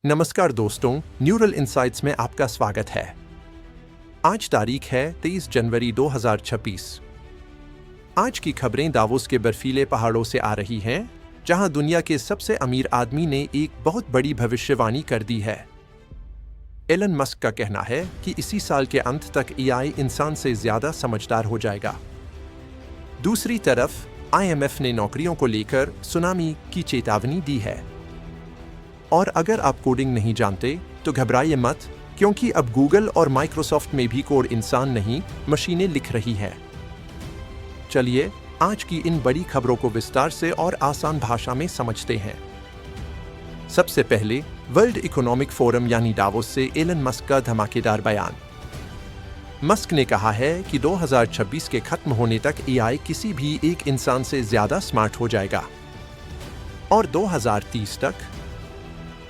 नमस्कार दोस्तों, neural insights में आपका स्वागत है। आज तारीख है 23 जनवरी 2026। आज की खबरें दावोस के बर्फीले पहाड़ों से आ रही हैं, जहां दुनिया के सबसे अमीर आदमी ने एक बहुत बड़ी भविष्यवाणी कर दी है। एलन मस्क का कहना है कि इसी साल के अंत तक एआई इंसान से ज्यादा समझदार हो जाएगा। दूसरी तरफ आईएमएफ ने नौकरियों को लेकर सुनामी की चेतावनी दी है। और अगर आप कोडिंग नहीं जानते तो घबराइए मत, क्योंकि अब गूगल और माइक्रोसॉफ्ट में भी कोड इंसान नहीं मशीनें लिख रही हैं। चलिए आज की इन बड़ी खबरों को विस्तार से और आसान भाषा में समझते हैं। सबसे पहले वर्ल्ड इकोनॉमिक फोरम यानी दावोस से एलन मस्क का धमाकेदार बयान। मस्क ने कहा है कि 2026 के खत्म होने तक एआई किसी भी एक इंसान से ज्यादा स्मार्ट हो जाएगा और 2030 तक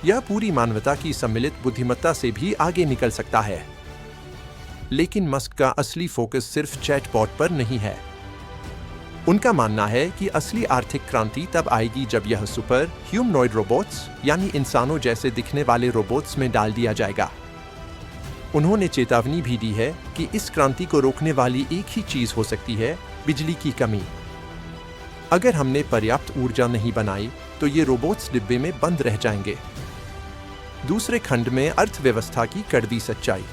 यह पूरी मानवता की सम्मिलित बुद्धिमत्ता से भी आगे निकल सकता है। लेकिन मस्क का असली फोकस सिर्फ चैटबॉट पर नहीं है। उनका मानना है कि असली आर्थिक क्रांति तब आएगी जब यह सुपर ह्यूमनॉइड रोबोट्स यानी इंसानों जैसे दिखने वाले रोबोट्स में डाल दिया जाएगा। उन्होंने चेतावनी भी दी है कि इस क्रांति को रोकने वाली एक ही चीज हो सकती है, बिजली की कमी। अगर हमने पर्याप्त ऊर्जा नहीं बनाई तो ये रोबोट्स डिब्बे में बंद रह जाएंगे। दूसरे खंड में अर्थव्यवस्था की कड़वी सच्चाई।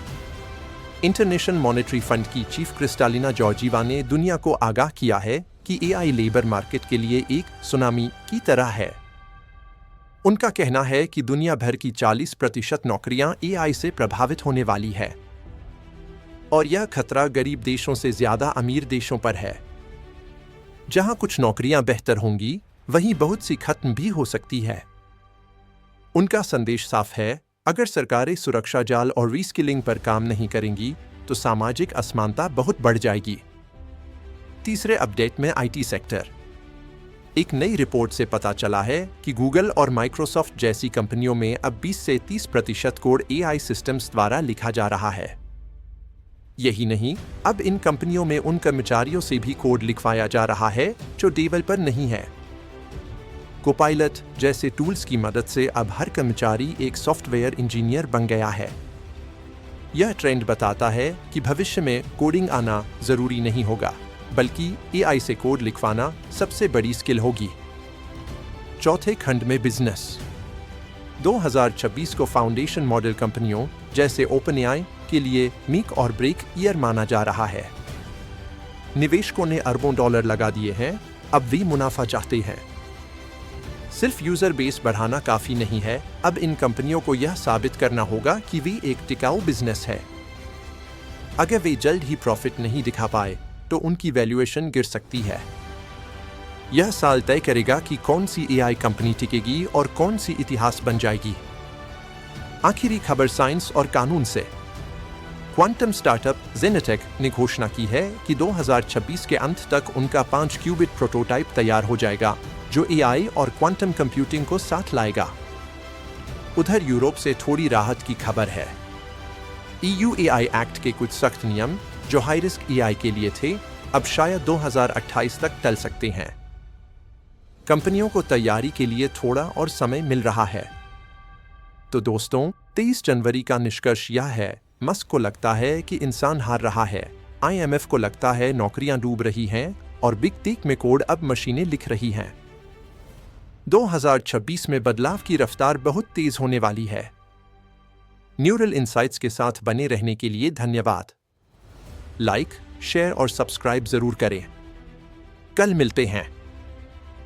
इंटरनेशनल मॉनेटरी फंड की चीफ क्रिस्टालिना जॉर्जीवा ने दुनिया को आगाह किया है कि एआई लेबर मार्केट के लिए एक सुनामी की तरह है। उनका कहना है कि दुनिया भर की 40% नौकरियां एआई से प्रभावित होने वाली है और यह खतरा गरीब देशों से ज्यादा अमीर देशों पर है। जहां कुछ नौकरियां बेहतर होंगी, वहीं बहुत सी खत्म भी हो सकती है। उनका संदेश साफ है, अगर सरकारें सुरक्षा जाल और रीस्किलिंग पर काम नहीं करेंगी तो सामाजिक असमानता बहुत बढ़ जाएगी। तीसरे अपडेट में आईटी सेक्टर। एक नई रिपोर्ट से पता चला है कि गूगल और माइक्रोसॉफ्ट जैसी कंपनियों में अब 20 से 30% कोड एआई सिस्टम्स द्वारा लिखा जा रहा है। यही नहीं, अब इन कंपनियों में उन कर्मचारियों से भी कोड लिखवाया जा रहा है जो डेवलपर नहीं है। कोपायलट जैसे टूल्स की मदद से अब हर कर्मचारी एक सॉफ्टवेयर इंजीनियर बन गया है। यह ट्रेंड बताता है कि भविष्य में कोडिंग आना जरूरी नहीं होगा, बल्कि एआई से कोड लिखवाना सबसे बड़ी स्किल होगी। चौथे खंड में बिजनेस। 2026 को फाउंडेशन मॉडल कंपनियों जैसे ओपनएआई के लिए मीक और ब्रेक ईयर माना जा रहा है। निवेशकों ने अरबों डॉलर लगा दिए हैं, अब वे मुनाफा चाहते हैं। सिर्फ यूजर बेस बढ़ाना काफी नहीं है, अब इन कंपनियों को यह साबित करना होगा कि वे एक टिकाऊ बिजनेस है। अगर वे जल्द ही प्रॉफिट नहीं दिखा पाए तो उनकी वैल्यूएशन गिर सकती है। यह साल तय करेगा कि कौन सी एआई कंपनी टिकेगी और कौन सी इतिहास बन जाएगी। आखिरी खबर साइंस और कानून से। क्वांटम स्टार्टअप जेनेटेक ने घोषणा की है कि 2026 के अंत तक उनका 5 क्यूबिट प्रोटोटाइप तैयार हो जाएगा, जो एआई और क्वांटम कंप्यूटिंग को साथ लाएगा। उधर यूरोप से थोड़ी राहत की खबर है। ईयू एआई एक्ट के कुछ सख्त नियम जो हाई रिस्क एआई के लिए थे, अब शायद 2028 तक टल सकते हैं। कंपनियों को तैयारी के लिए थोड़ा और समय मिल रहा है। तो दोस्तों, 23 जनवरी का निष्कर्ष यह है, मस्क को लगता है कि इंसान हार रहा है, आईएमएफ को लगता है नौकरियां डूब रही हैं और बिग टेक में कोड अब मशीनें लिख रही हैं। 2026 में बदलाव की रफ्तार बहुत तेज होने वाली है। न्यूरल इनसाइट्स के साथ बने रहने के लिए धन्यवाद। लाइक, शेयर और सब्सक्राइब जरूर करें। कल मिलते हैं।